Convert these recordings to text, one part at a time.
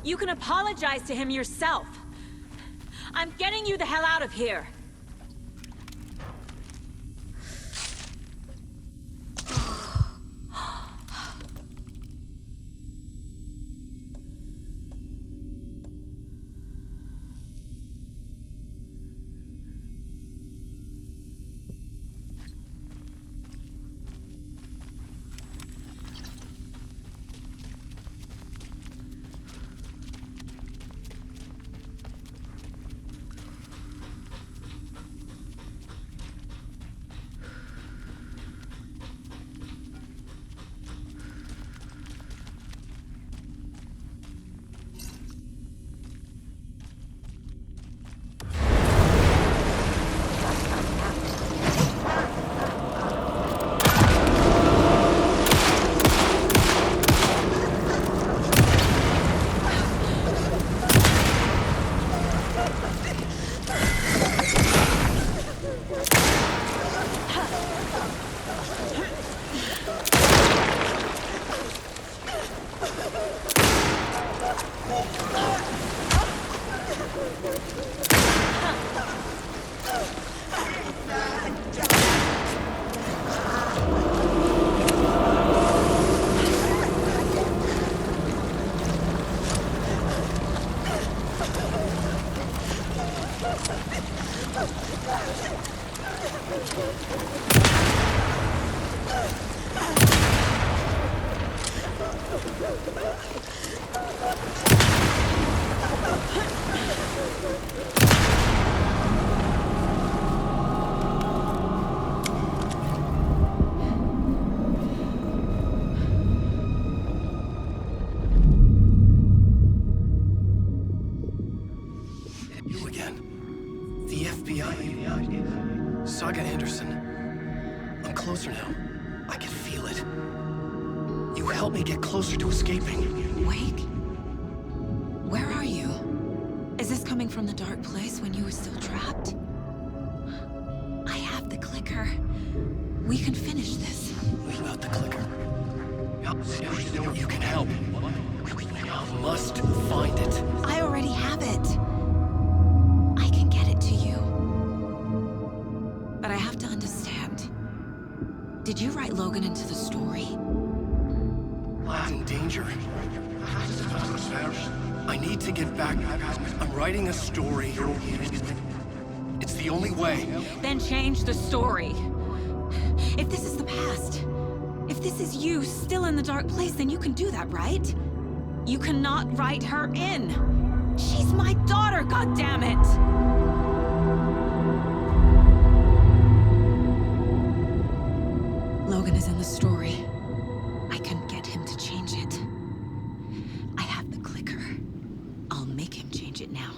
You can apologize to him yourself. I'm getting you the hell out of here. You again. The FBI. Saga Anderson. I'm closer now. I can feel it. You helped me get closer to escaping. Wake? Where are you? Is this coming from the dark place when you were still trapped? I have the clicker. We can finish this. Without the clicker. You can help. You must find it. I already have it. I can get it to you. But I have to understand. Did you write Logan into the story? I'm in danger. I need to get back. I'm writing a story. It's the only way. Then change the story. If this is the past, if this is you still in the dark place, then you can do that, right? You cannot write her in. She's my daughter, goddammit! Logan is in the story. I can get him to change it. I have the clicker. I'll make him change it now.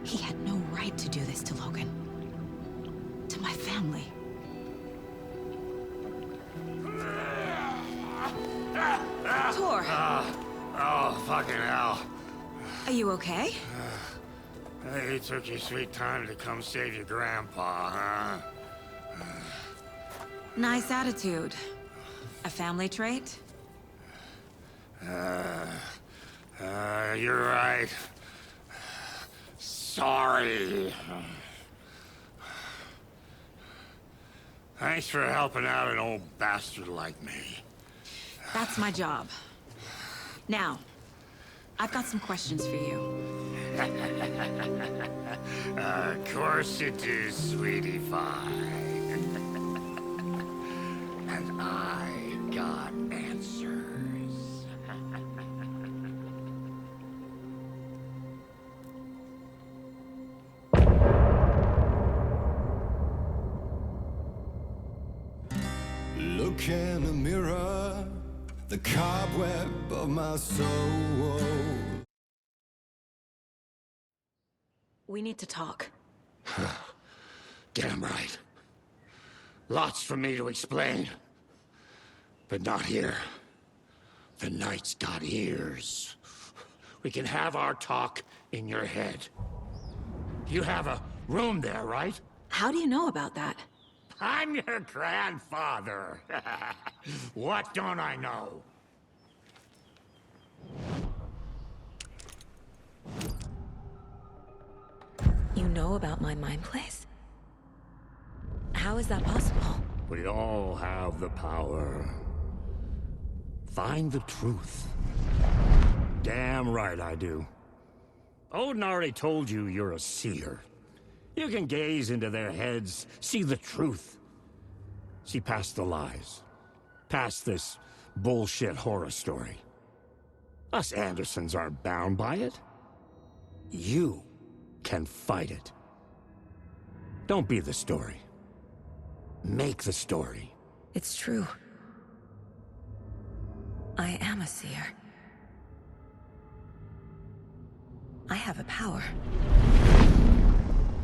He had no right to do this to Logan. To my family. Tor, Oh, fucking hell. are you okay? Hey, you took your sweet time to come save your grandpa, huh? Nice attitude. A family trait? You're right. Sorry. Thanks for helping out an old bastard like me. That's my job. Now, I've got some questions for you. Of course you do, sweetie pie. And I got answers. Look in the mirror, the cobweb of my soul. We need to talk. Damn right. Lots for me to explain. But not here. The night's got ears. We can have our talk in your head. You have a room there, right? How do you know about that? I'm your grandfather. What don't I know? know about my mind place? How is that possible? We all have the power. Find the truth. Damn right I do. Odin already told you you're a seer. You can gaze into their heads, see the truth. See past the lies. Past this bullshit horror story. Us Andersons aren't bound by it. You can fight it. Don't be the story. Make the story. It's true. I am a seer. I have a power.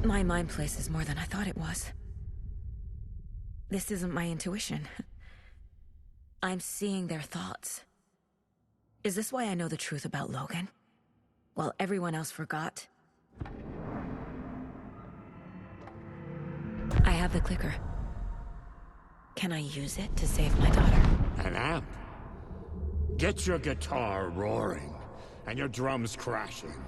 My mind place is more than I thought it was. This isn't my intuition. I'm seeing their thoughts. Is this why I know the truth about Logan? While everyone else forgot? I have the clicker. Can I use it to save my daughter? An amp. Get your guitar roaring and your drums crashing.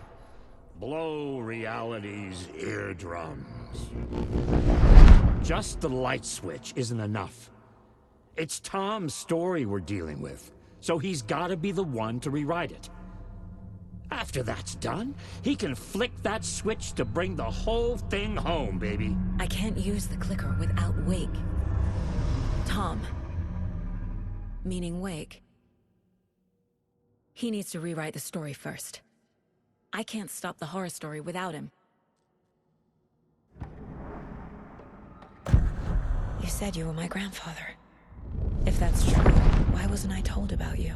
Blow reality's eardrums. Just the light switch isn't enough. It's Tom's story we're dealing with, so he's gotta be the one to rewrite it. After that's done, he can flick that switch to bring the whole thing home, baby. I can't use the clicker without Wake. Tom. Meaning Wake. He needs to rewrite the story first. I can't stop the horror story without him. You said you were my grandfather. If that's true, why wasn't I told about you?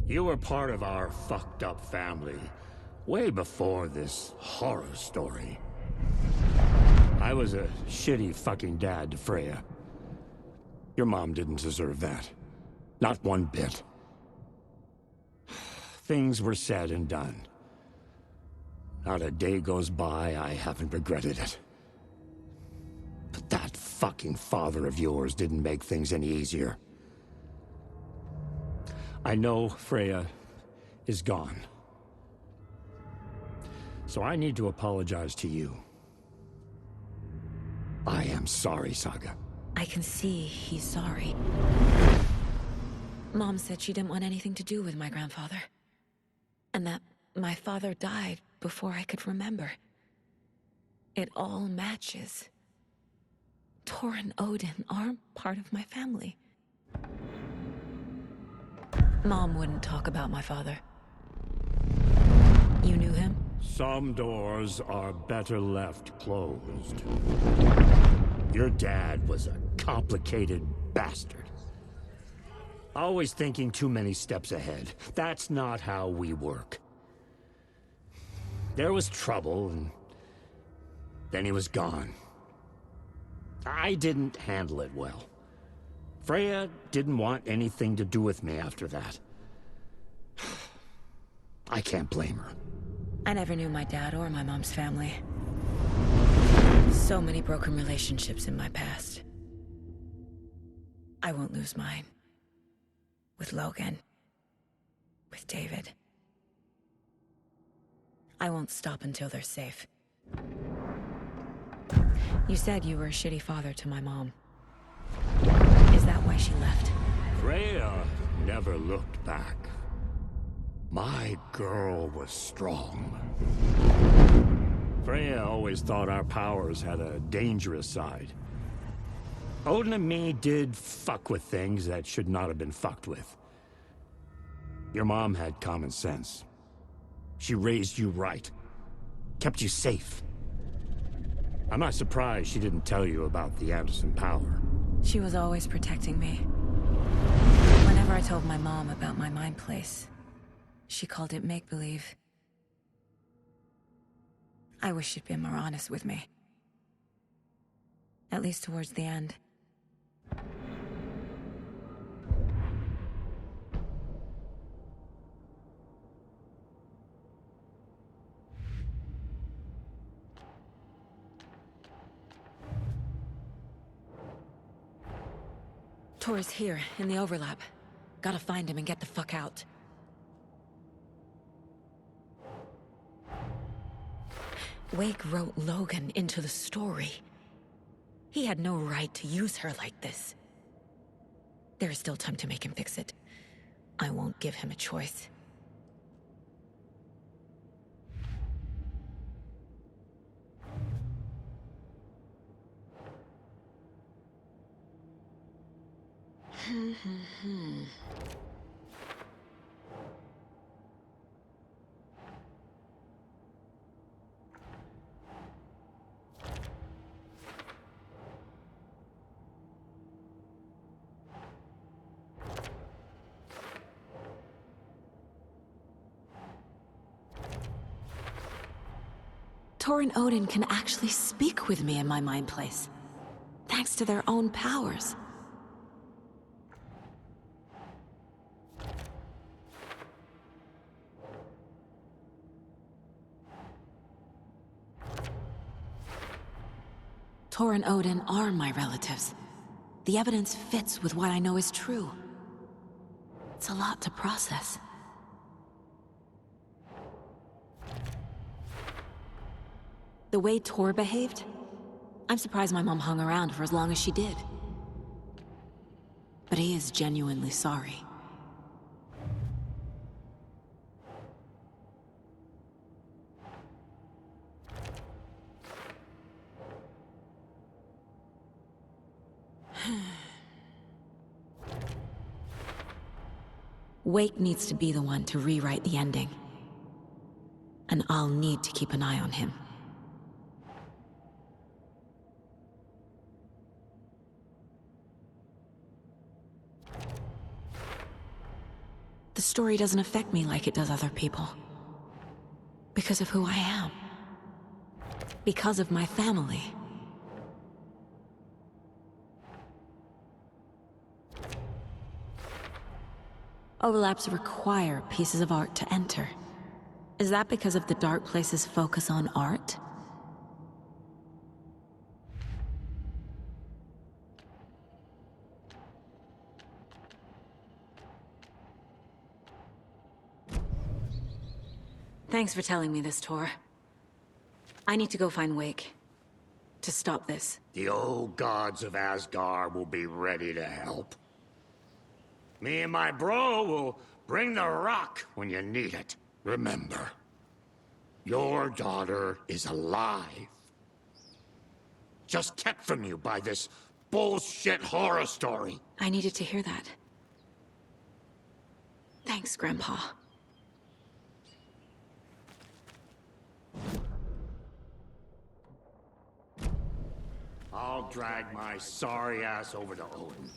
You were part of our fucked up family, way before this horror story. I was a shitty fucking dad to Freya. Your mom didn't deserve that. Not one bit. Things were said and done. Not a day goes by I haven't regretted it. But that fucking father of yours didn't make things any easier. I know Freya is gone. So I need to apologize to you. I am sorry, Saga. I can see he's sorry. Mom said she didn't want anything to do with my grandfather. And that my father died before I could remember. It all matches. Tor and Odin aren't part of my family. Mom wouldn't talk about my father. You knew him? Some doors are better left closed. Your dad was a complicated bastard. Always thinking too many steps ahead. That's not how we work. There was trouble, and then he was gone. I didn't handle it well. Freya didn't want anything to do with me after that. I can't blame her. I never knew my dad or my mom's family. So many broken relationships in my past. I won't lose mine. With Logan. With David. I won't stop until they're safe. You said you were a shitty father to my mom. Is that why she left? Freya never looked back. My girl was strong. Freya always thought our powers had a dangerous side. Odin and me did fuck with things that should not have been fucked with. Your mom had common sense. She raised you right. Kept you safe. I'm not surprised she didn't tell you about the Anderson power. She was always protecting me. Whenever I told my mom about my mind place, she called it make-believe. I wish she'd been more honest with me. At least towards the end. Tor's here, in the overlap. Gotta find him and get the fuck out. Wake wrote Logan into the story. He had no right to use her like this. There is still time to make him fix it. I won't give him a choice. Tor and Odin can actually speak with me in my mind place, thanks to their own powers. Tor and Odin are my relatives. The evidence fits with what I know is true. It's a lot to process. The way Tor behaved, I'm surprised my mom hung around for as long as she did. But he is genuinely sorry. Wake needs to be the one to rewrite the ending. And I'll need to keep an eye on him. The story doesn't affect me like it does other people. Because of who I am. Because of my family. Overlaps require pieces of art to enter. Is that because of the Dark Place's focus on art? Thanks for telling me this, Tor. I need to go find Wake. To stop this. The old gods of Asgard will be ready to help. Me and my bro will bring the rock when you need it. Remember, your daughter is alive. Just kept from you by this bullshit horror story. I needed to hear that. Thanks, Grandpa. I'll drag my sorry ass over to Odin.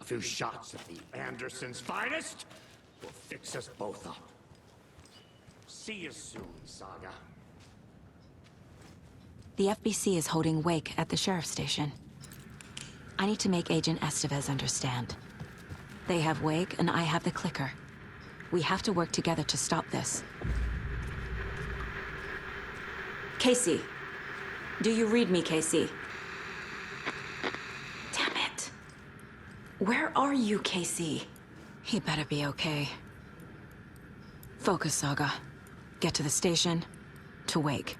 A few shots of the Andersons' finest will fix us both up. See you soon, Saga. The FBC is holding Wake at the sheriff's station. I need to make Agent Estevez understand. They have Wake and I have the clicker. We have to work together to stop this. Casey. Do you read me, Casey? Damn it. Where are you, Casey? He better be okay. Focus, Saga. Get to the station, to Wake.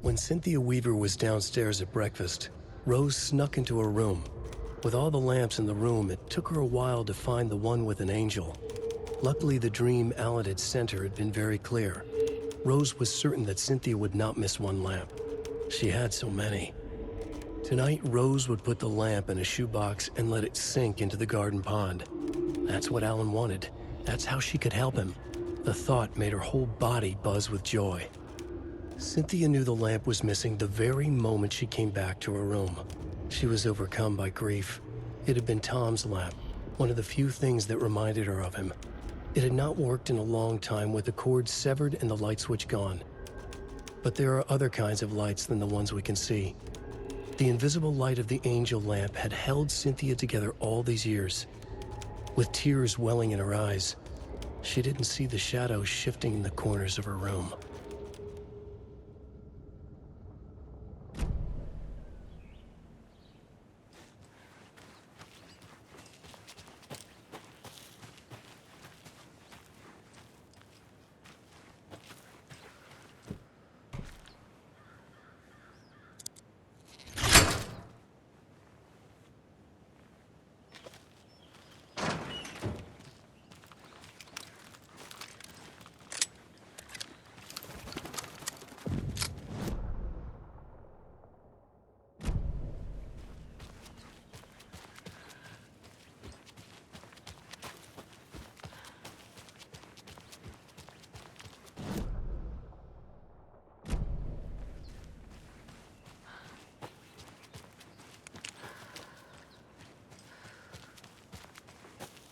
When Cynthia Weaver was downstairs at breakfast, Rose snuck into her room. With all the lamps in the room, it took her a while to find the one with an angel. Luckily, the dream Alan had sent her had been very clear. Rose was certain that Cynthia would not miss one lamp. She had so many. Tonight, Rose would put the lamp in a shoebox and let it sink into the garden pond. That's what Alan wanted. That's how she could help him. The thought made her whole body buzz with joy. Cynthia knew the lamp was missing the very moment she came back to her room. She was overcome by grief. It had been Tom's lamp, one of the few things that reminded her of him. It had not worked in a long time with the cord severed and the light switch gone. But there are other kinds of lights than the ones we can see. The invisible light of the angel lamp had held Cynthia together all these years. With tears welling in her eyes, she didn't see the shadows shifting in the corners of her room.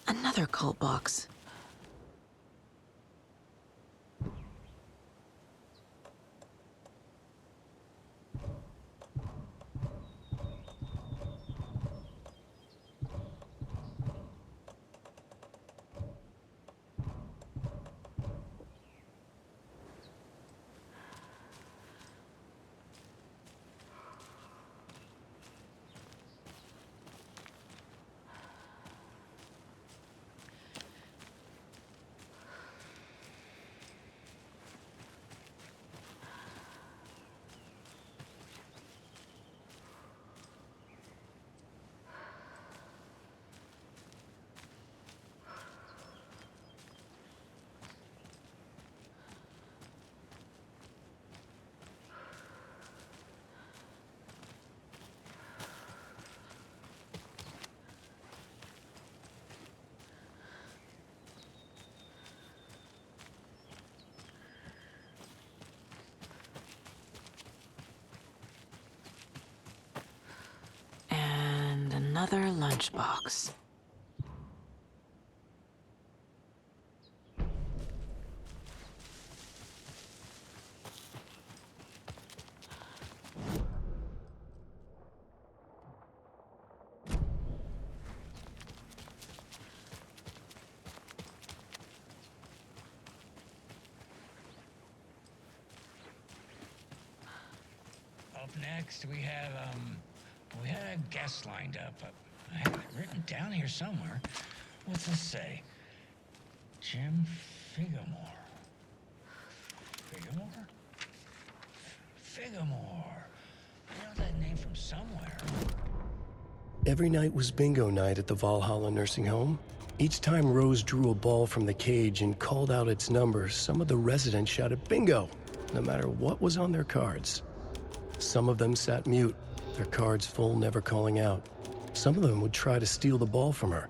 Another cult box. And another lunchbox. Up next, we had a guest lined up. I have it written down here somewhere. What's this say? Jim Figgamore. Figgamore? Figgamore. I know that name from somewhere. Every night was bingo night at the Valhalla nursing home. Each time Rose drew a ball from the cage and called out its number, some of the residents shouted bingo, no matter what was on their cards. Some of them sat mute, their cards full, never calling out. Some of them would try to steal the ball from her.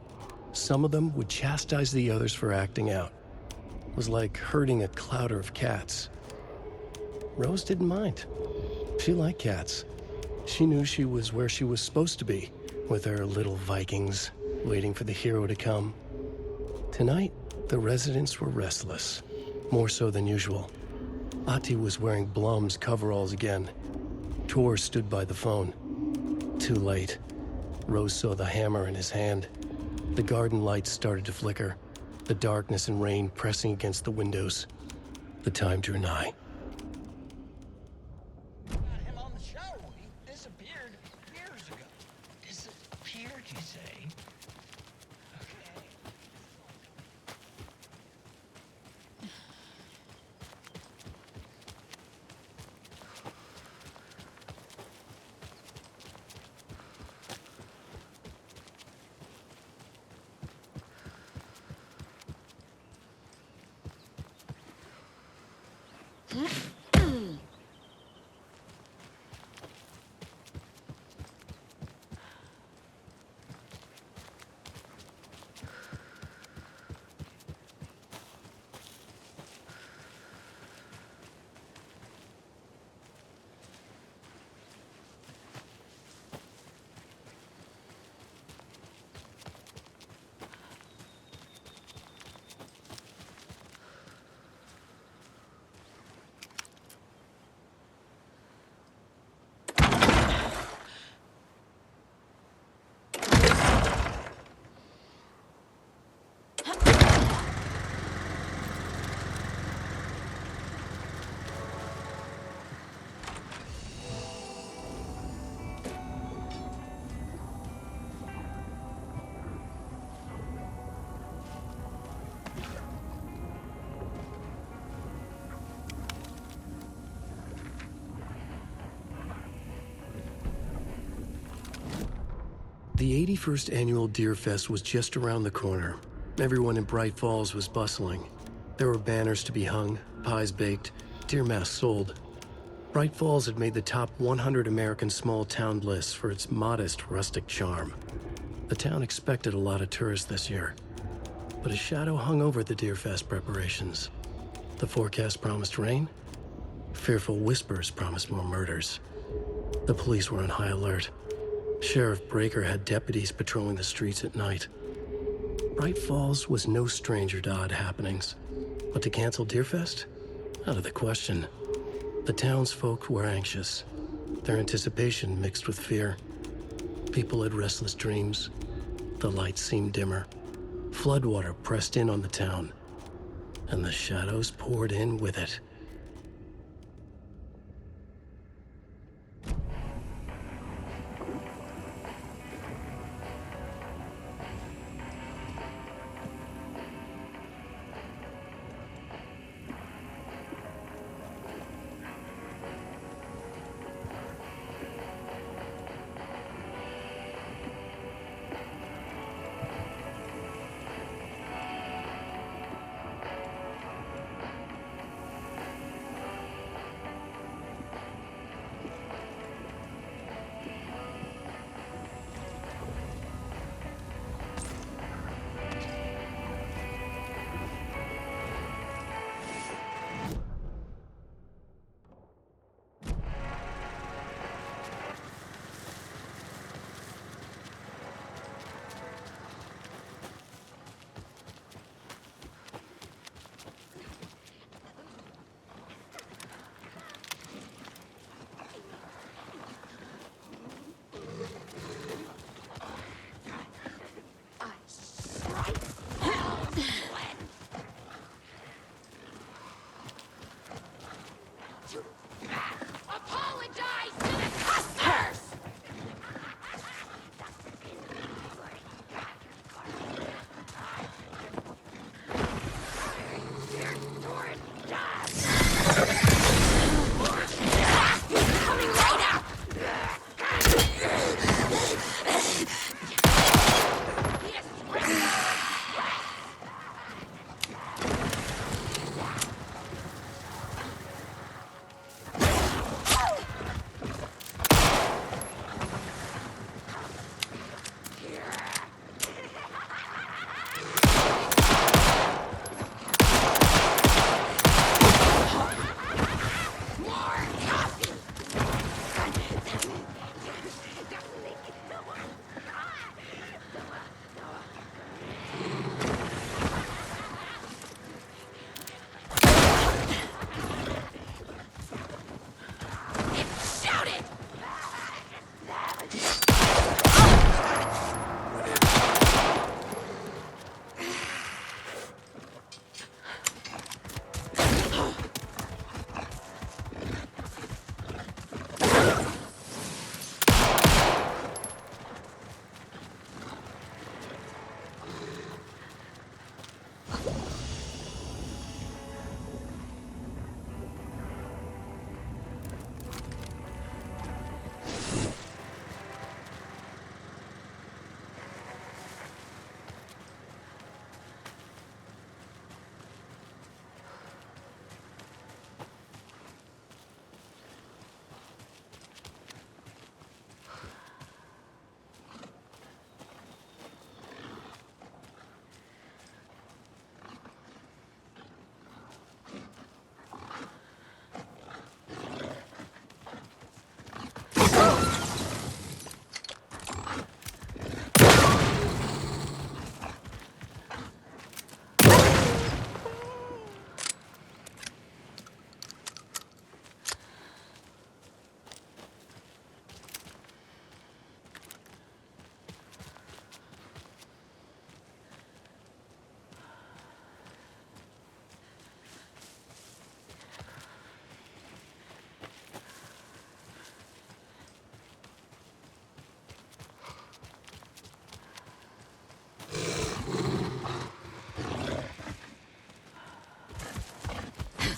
Some of them would chastise the others for acting out. It was like herding a clouder of cats. Rose didn't mind. She liked cats. She knew she was where she was supposed to be, with her little Vikings, waiting for the hero to come. Tonight, the residents were restless, more so than usual. Ahti was wearing Blum's coveralls again. Tor stood by the phone. Too late. Rose saw the hammer in his hand. The garden lights started to flicker, the darkness and rain pressing against the windows. The time drew nigh. Got him on the show. He disappeared years ago. Disappeared, you say? Okay. The 81st annual Deer Fest was just around the corner. Everyone in Bright Falls was bustling. There were banners to be hung, pies baked, deer masks sold. Bright Falls had made the top 100 American small town lists for its modest, rustic charm. The town expected a lot of tourists this year, but a shadow hung over the Deer Fest preparations. The forecast promised rain. Fearful whispers promised more murders. The police were on high alert. Sheriff Breaker had deputies patrolling the streets at night. Bright Falls was no stranger to odd happenings, but to cancel Deerfest? Out of the question. The townsfolk were anxious, their anticipation mixed with fear. People had restless dreams. The lights seemed dimmer. Floodwater pressed in on the town, and the shadows poured in with it.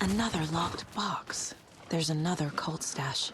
Another locked box. There's another cult stash.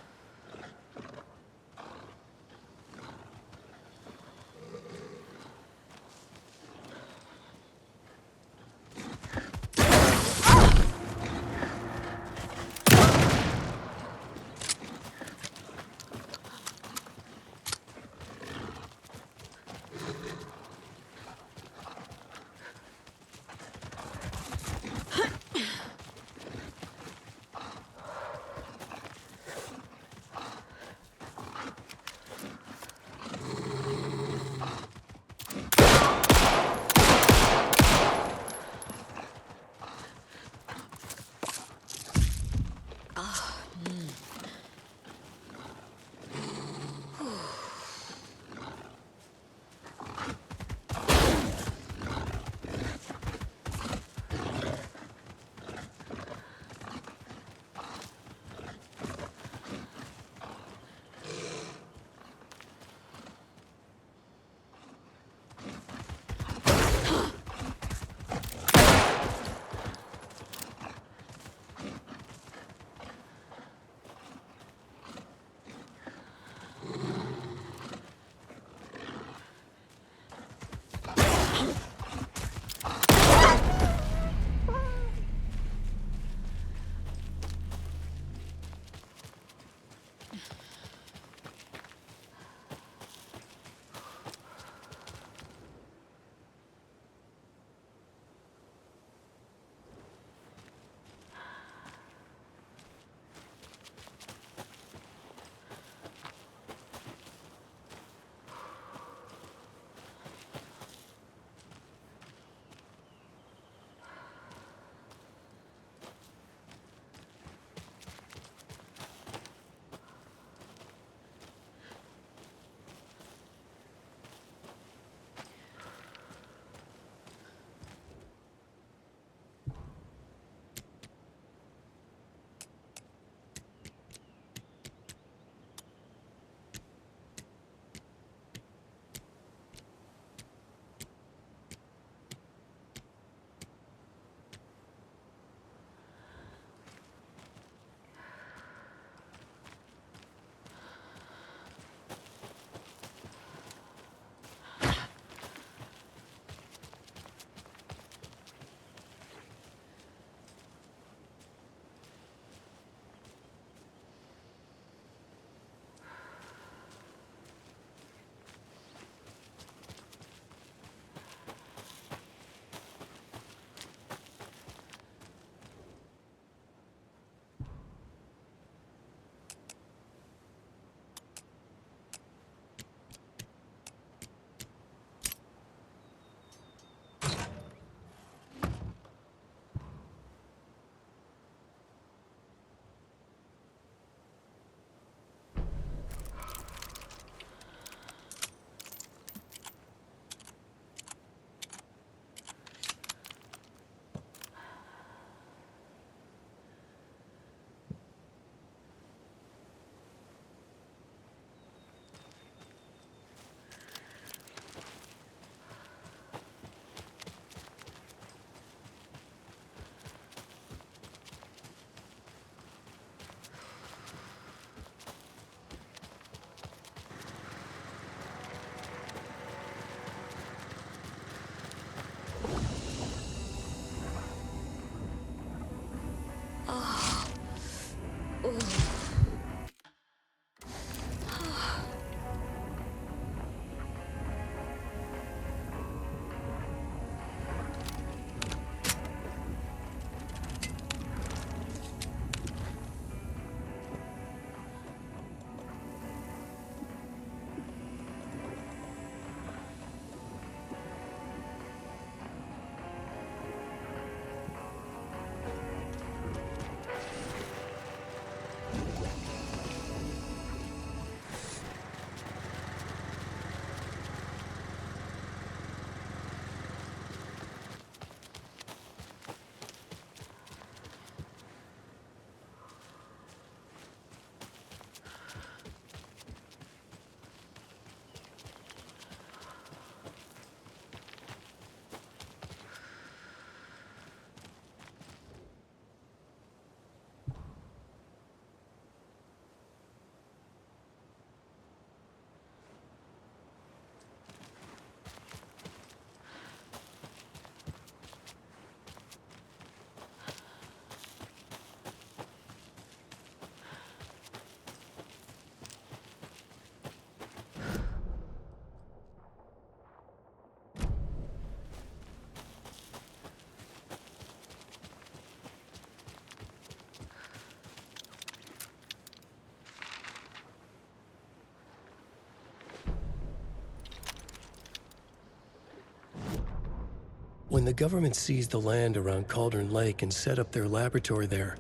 When the government seized the land around Cauldron Lake and set up their laboratory there,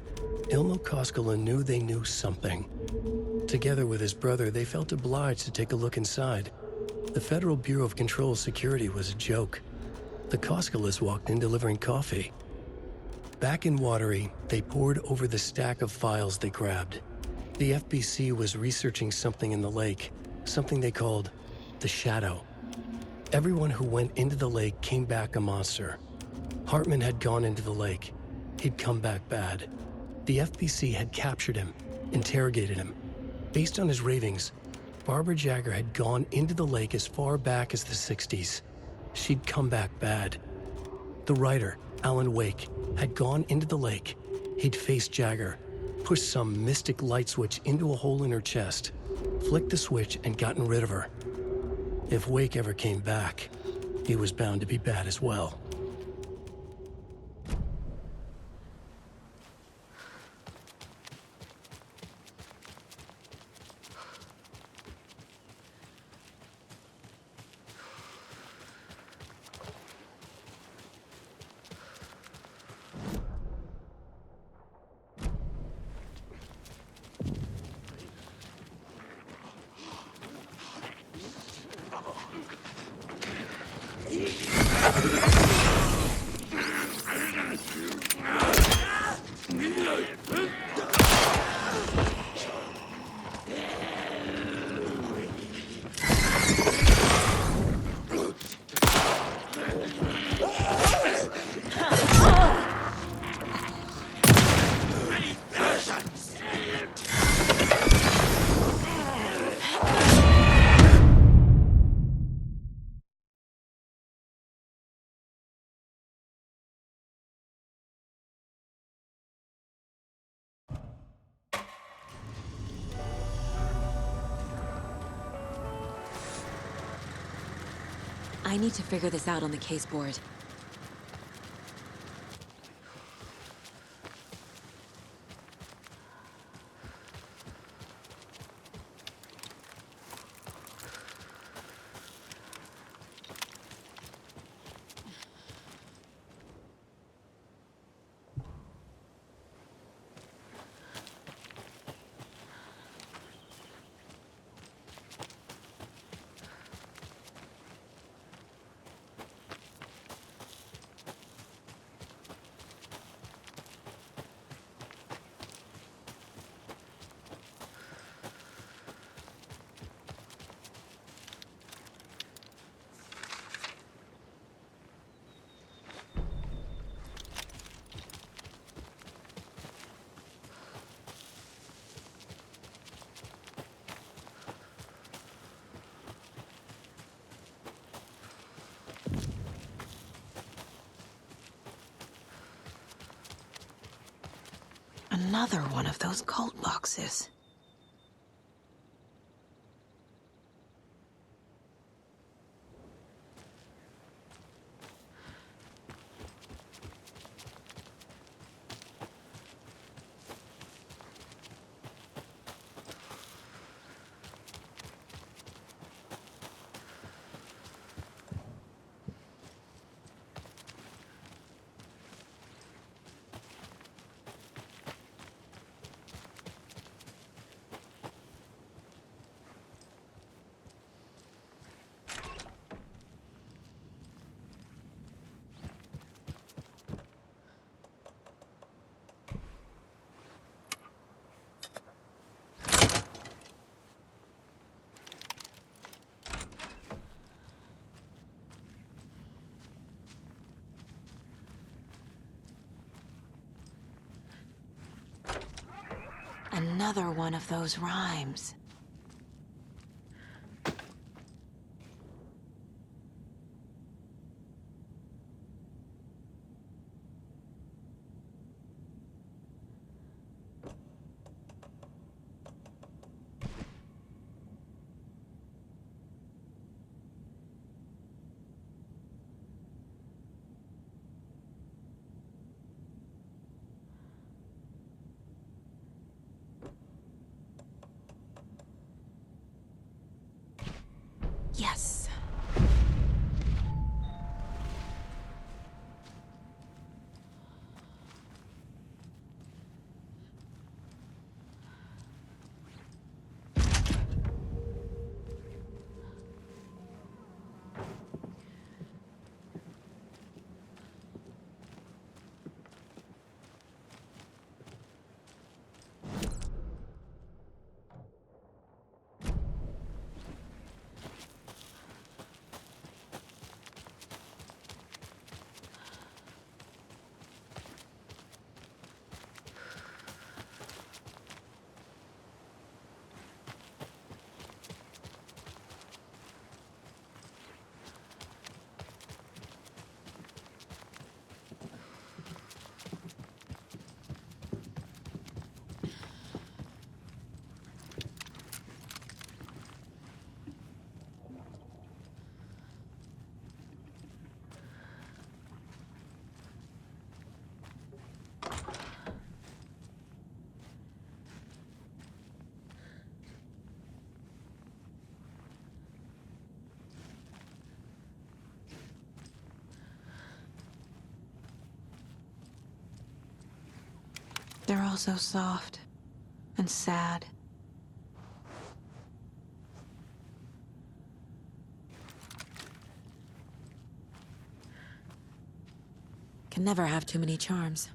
Ilmo Koskela knew they knew something. Together with his brother, they felt obliged to take a look inside. The Federal Bureau of Control Security was a joke. The Koskelas walked in delivering coffee. Back in Watery, they pored over the stack of files they grabbed. The FBC was researching something in the lake, something they called the Shadow. Everyone who went into the lake came back a monster. Hartman had gone into the lake. He'd come back bad. The FBC had captured him, interrogated him. Based on his ravings, Barbara Jagger had gone into the lake as far back as the 60s. She'd come back bad. The writer, Alan Wake, had gone into the lake. He'd faced Jagger, pushed some mystic light switch into a hole in her chest, flicked the switch and gotten rid of her. If Wake ever came back, he was bound to be bad as well. I need to figure this out on the case board. Another one of those cult boxes. Another one of those rhymes. They're all so soft and sad. Can never have too many charms.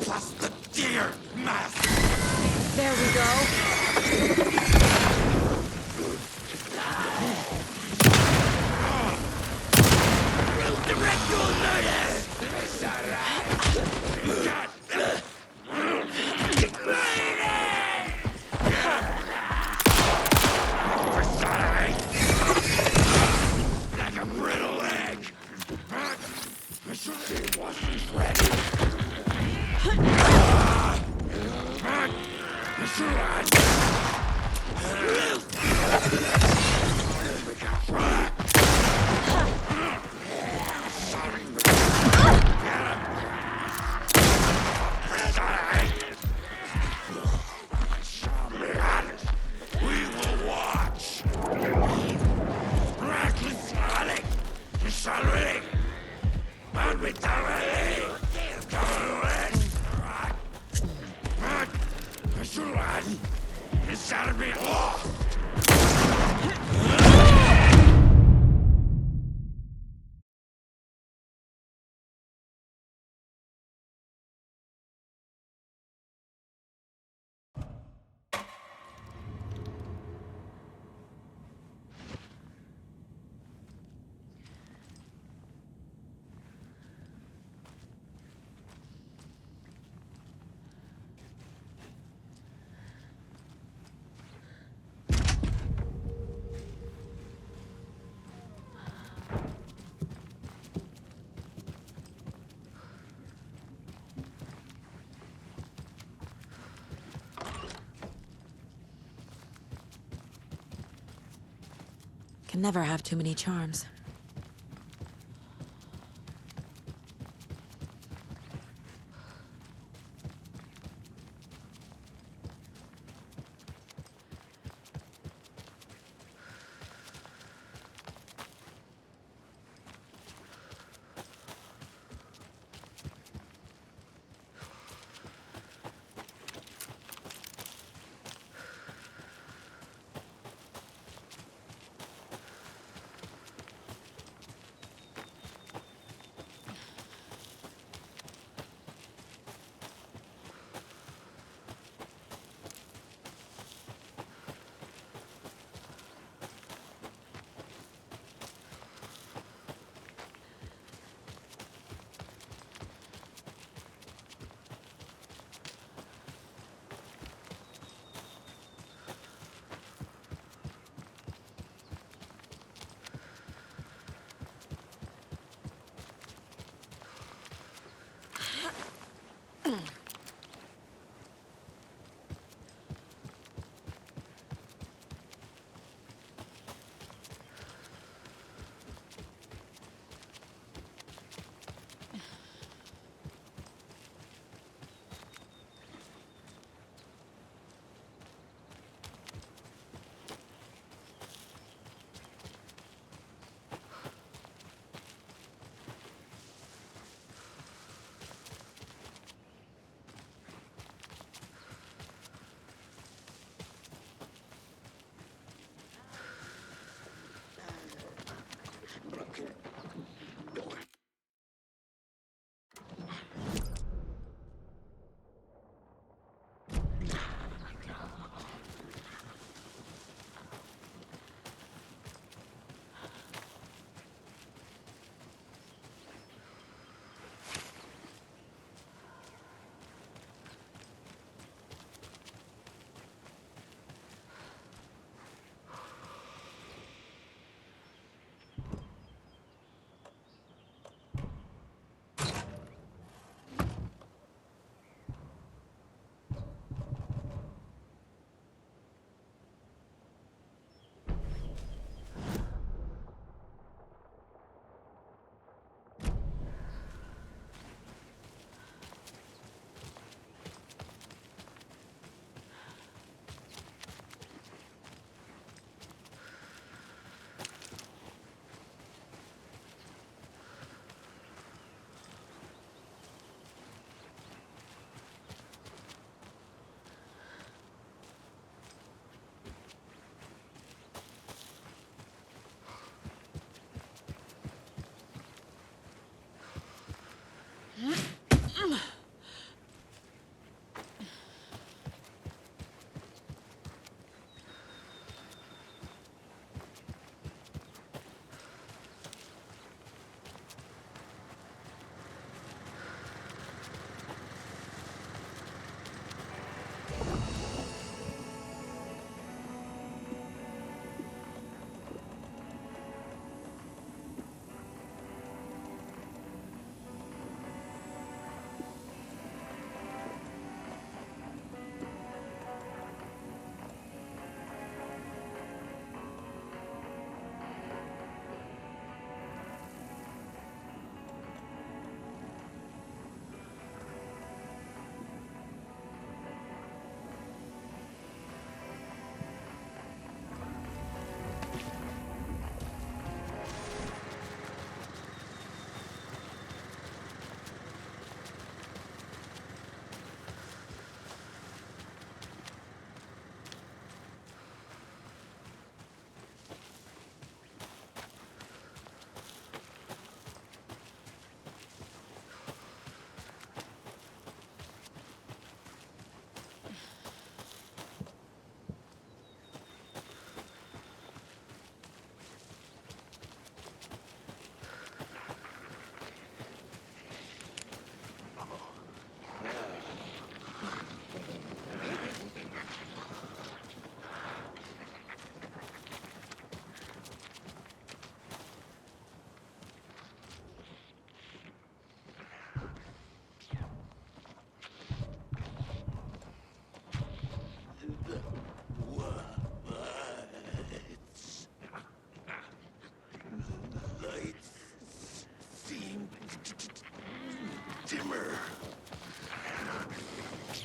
Plus the deer mask! There we go. Like a brittle egg! She wasn't ready! We will watch! Reckless Sonic! Sonic! Can never have too many charms.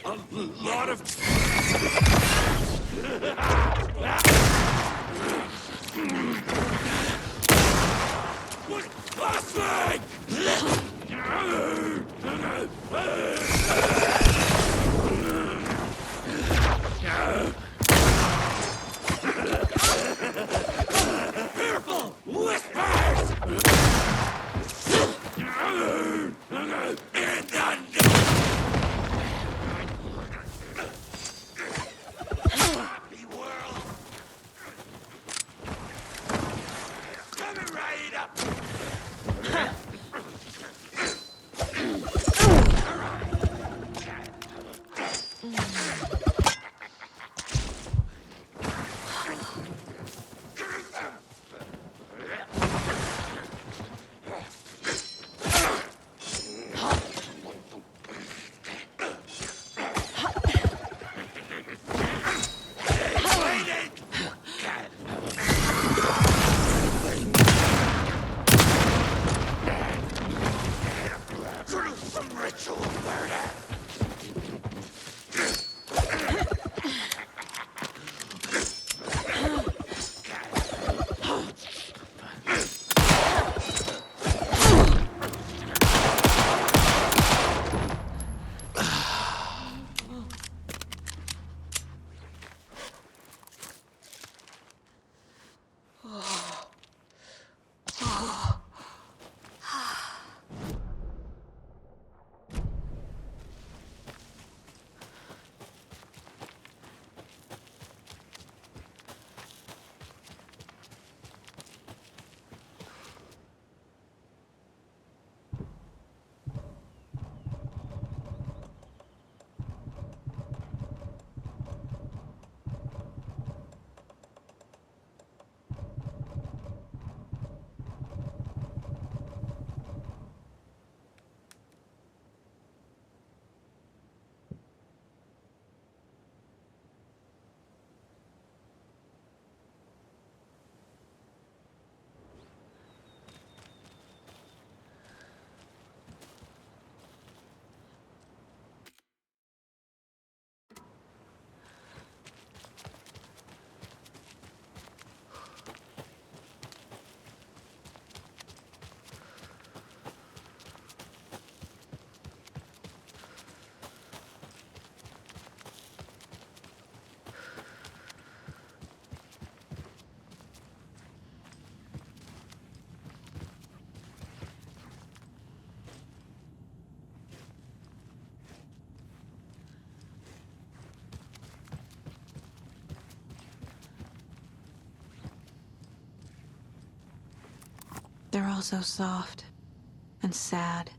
A lot of... What? Flashlight! Fearful whispers! In the happy world! Coming right up! Gruesome ritual murder! They're all so soft and sad.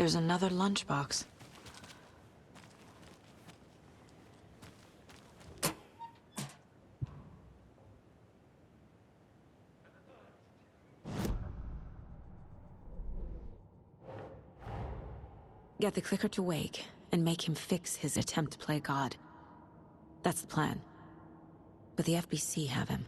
There's another lunchbox. Get the clicker to Wake, and make him fix his attempt to play God. That's the plan. But the FBC have him.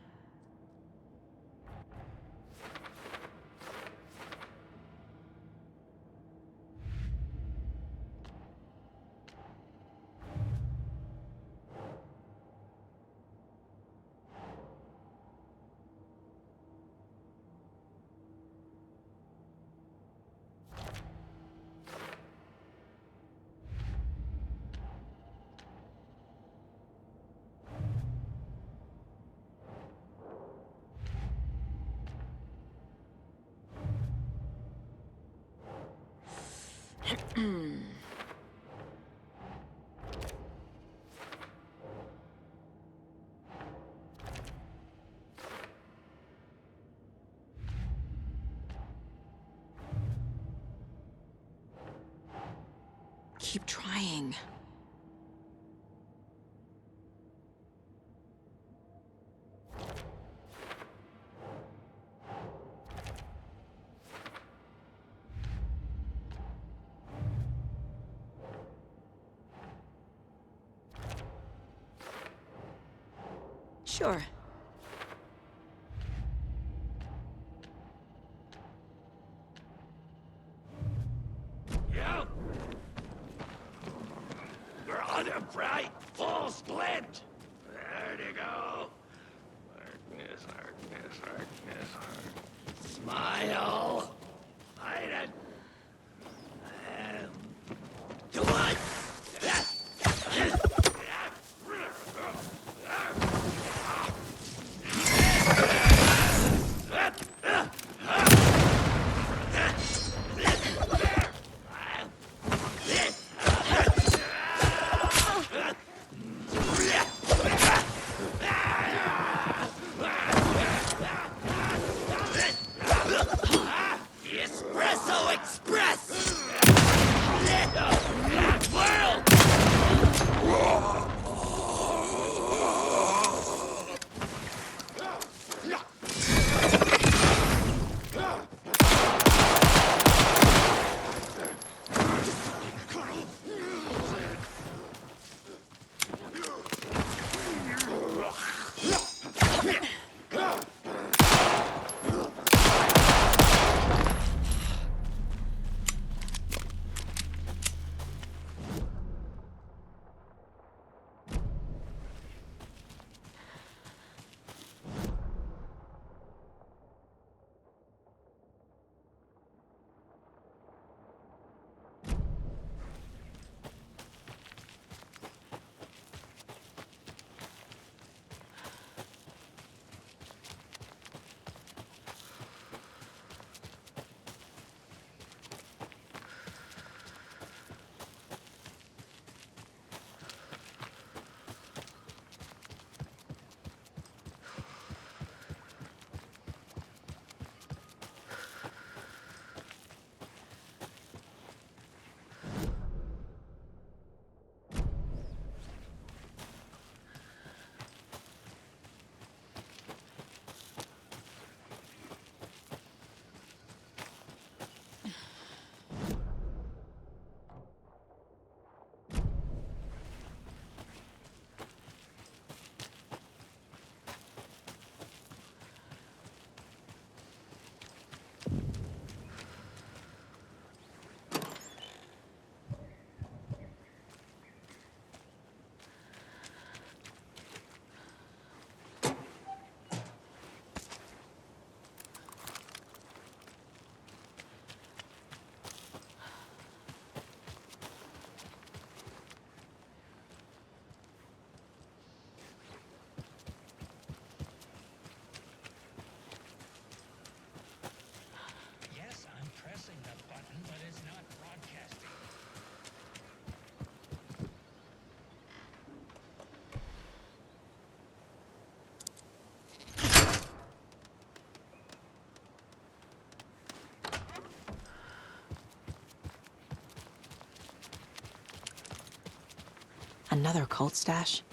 Keep trying. Sure. Yeah? You're on a bright, full splint. There you go. Darkness. Smile. Hide it. Come on. Another cult stash?